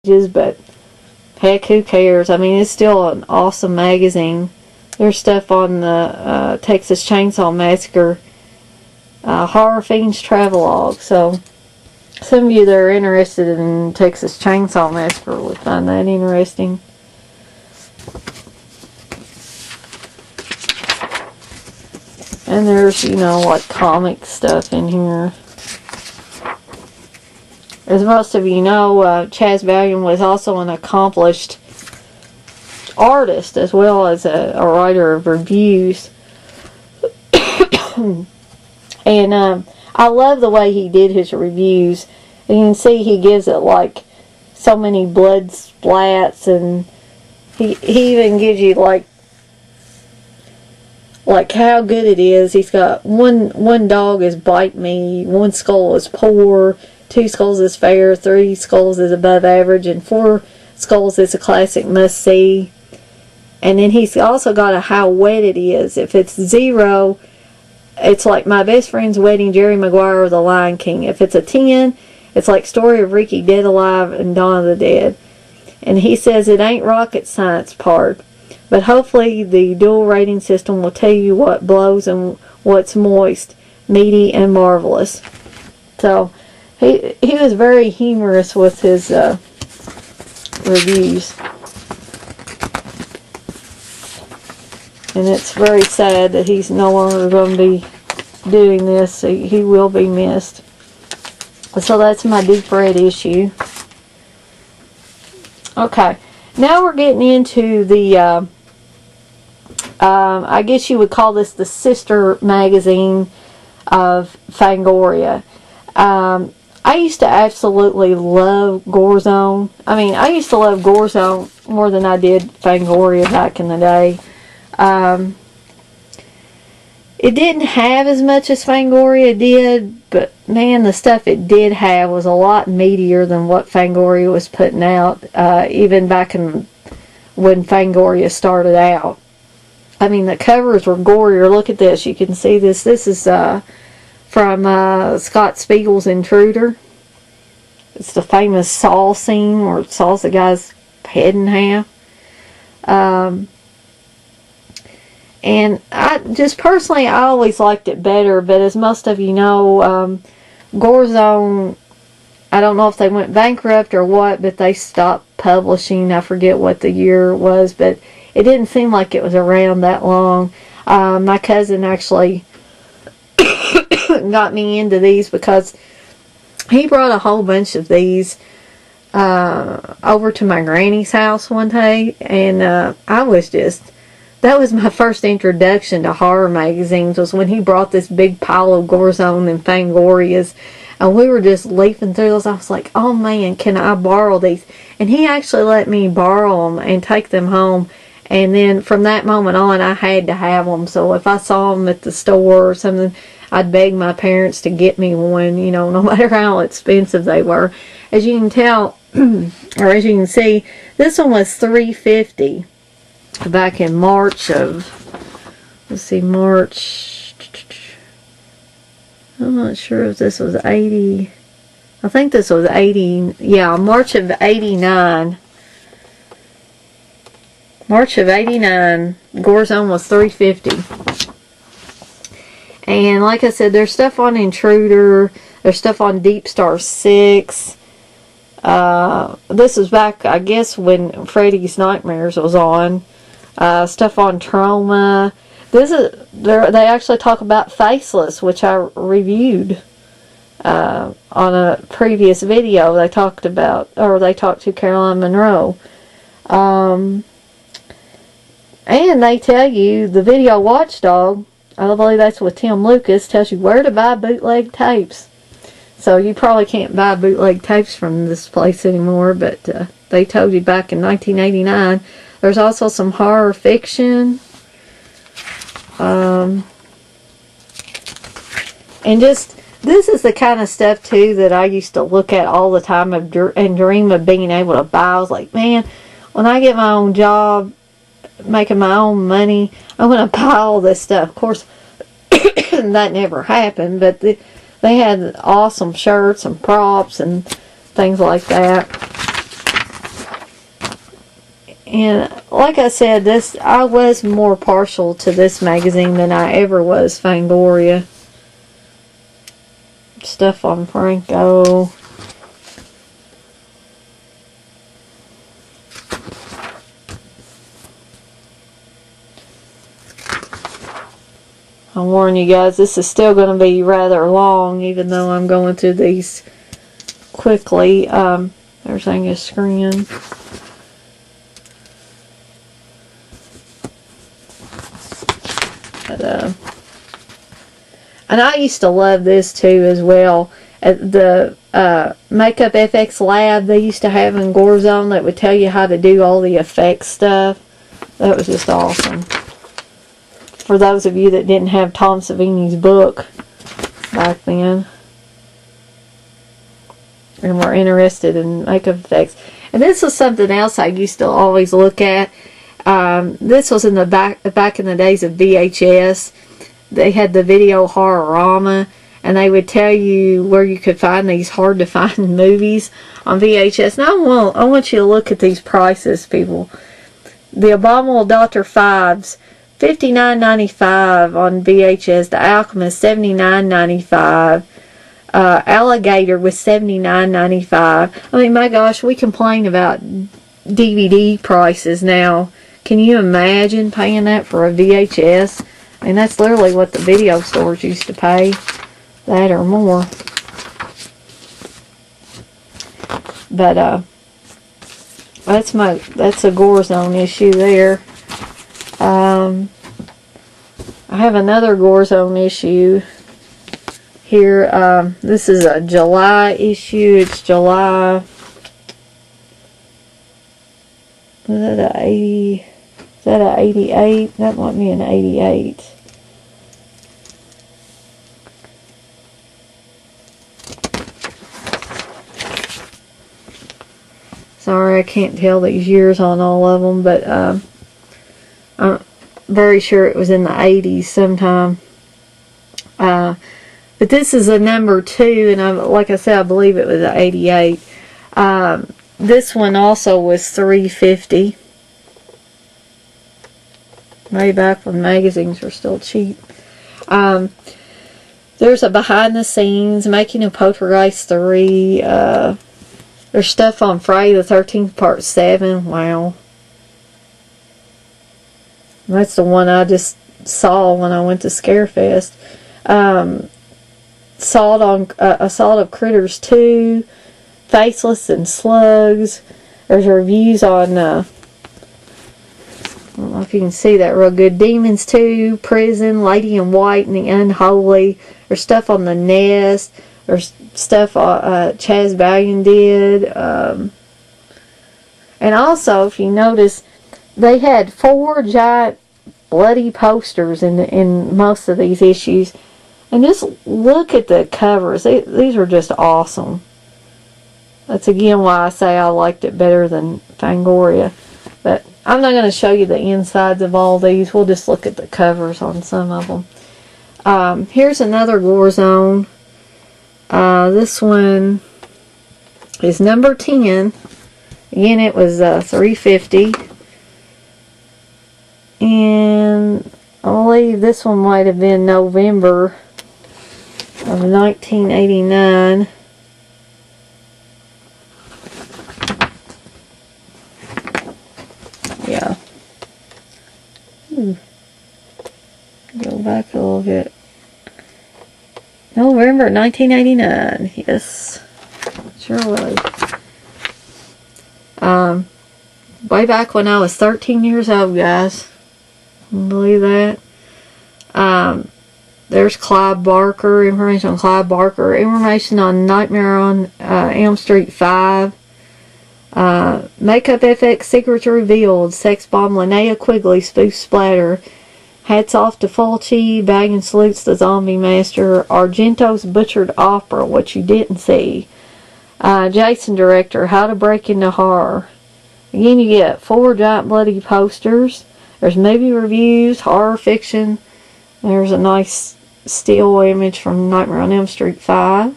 but heck, who cares? I mean, it's still an awesome magazine. There's stuff on the Texas Chainsaw Massacre, Horror Fiends Travelogue. So some of you that are interested in Texas Chainsaw Massacre would find that interesting. And there's, you know, like comic stuff in here. As most of you know, Chaz Valiant was also an accomplished artist as well as a writer of reviews. And I love the way he did his reviews. And you can see he gives it like so many blood splats, and he even gives you like how good it is. He's got one dog is bite me, one skull is poor, 2 skulls is fair, 3 skulls is above average, and 4 skulls is a classic must see. And then he's also got a how wet it is. If it's 0, it's like My Best Friend's Wedding, Jerry Maguire, or The Lion King. If it's a 10, it's like Story of Ricky, Dead Alive, and Dawn of the Dead. And he says it ain't rocket science part, but hopefully the dual rating system will tell you what blows and what's moist, meaty, and marvelous. So he was very humorous with his reviews. And it's very sad that he's no longer going to be doing this. He will be missed. So that's my Deep Red issue. Okay, now we're getting into the, I guess you would call this the sister magazine of Fangoria. I used to absolutely love Gorezone. I mean, I used to love Gorezone more than I did Fangoria back in the day. It didn't have as much as Fangoria did, but man, the stuff it did have was a lot meatier than what Fangoria was putting out, even back in when Fangoria started out. I mean, the covers were gorier. Look at this. You can see this. This is from Scott Spiegel's Intruder. It's the famous saw scene where it saws the guy's head in half. And I just personally, I always liked it better, but as most of you know, Gorezone, I don't know if they went bankrupt or what, but they stopped publishing. I forget what the year was, but it didn't seem like it was around that long. My cousin actually got me into these because he brought a whole bunch of these over to my granny's house one day, and I was just... That was my first introduction to horror magazines, was when he brought this big pile of Gorezone and Fangorias, and we were just leafing through those. I was like, oh man, can I borrow these? And he actually let me borrow them and take them home, and then from that moment on, I had to have them. So if I saw them at the store or something, I'd beg my parents to get me one, you know, no matter how expensive they were. As you can tell, or as you can see, this one was $3.50. Back in March of, let's see, March, I'm not sure if this was 80, I think this was 80, yeah, March of 89, Gorezone was $3.50, and like I said, there's stuff on Intruder, there's stuff on Deep Star 6, this is back, I guess, when Freddy's Nightmares was on. Stuff on Trauma. They actually talk about Faceless, which I reviewed on a previous video. They talked about, or they talked to Caroline Monroe. And they tell you, the Video Watchdog, I believe that's with Tim Lucas, tells you where to buy bootleg tapes. So you probably can't buy bootleg tapes from this place anymore, but they told you back in 1989. There's also some horror fiction. And just, this is the kind of stuff, too, that I used to look at all the time and dream of being able to buy. I was like, man, when I get my own job, making my own money, I'm going to buy all this stuff. Of course, that never happened, but they had awesome shirts and props and things like that. And like I said, I was more partial to this magazine than I ever was Fangoria. Stuff on Franco. I warn you guys, this is still going to be rather long, even though I'm going through these quickly. There's Angus Scrimm. And I used to love this too as well. At the Makeup FX Lab they used to have in Gorzone that would tell you how to do all the effects stuff. That was just awesome. For those of you that didn't have Tom Savini's book back then and were interested in makeup effects. And this was something else I used to always look at. This was in the back in the days of VHS. They had the Video Horrorama, and they would tell you where you could find these hard to find movies on VHS. Now I want you to look at these prices, people. The Abominable Dr. Phibes, $59.95 on VHS. The Alchemist, $79.95. Alligator was $79.95. I mean, my gosh, we complain about DVD prices now. Can you imagine paying that for a VHS? I mean, that's literally what the video stores used to pay. That or more. But that's a Gorzone issue there. I have another Gorzone issue here. This is a July issue. It's July. Was that a 80? Is that a 88? That might be an 88. Sorry, I can't tell these years on all of them, but I'm very sure it was in the 80s sometime. But this is a number 2, and like I said, I believe it was an 88. This one also was $3.50. Way back when magazines were still cheap. There's a behind the scenes, Making of Poltergeist 3. There's stuff on Friday the 13th Part 7. Wow. That's the one I just saw when I went to Scarefest. Assault of Critters 2. Faceless and Slugs. There's reviews on, I don't know if you can see that real good. Demons 2, Prison, Lady in White, and The Unholy. There's stuff on The Nest. There's stuff Chaz Balian did. And also, if you notice, they had 4 giant bloody posters in most of these issues. And just look at the covers. These are just awesome. That's again why I say I liked it better than Fangoria. But I'm not going to show you the insides of all these. We'll just look at the covers on some of them. Here's another Gorzone. This one is number 10. Again, it was $3.50. And I believe this one might have been November of 1989. Yeah. Go back a little bit. November 1989. Yes. Sure was. Way back when I was 13 years old, guys. Can you believe that? There's Clive Barker. Information on Clive Barker. Information on Nightmare on Elm Street 5. Makeup FX Secrets Revealed. Sex Bomb Linnea Quigley Spoof Splatter. Hats Off to Fulci. Baggins Salutes the Zombie Master. Argento's Butchered Opera. What You Didn't See. Jason Director. How to Break Into Horror. Again, you get 4 giant bloody posters. There's movie reviews, horror fiction. There's a nice still image from Nightmare on Elm Street 5.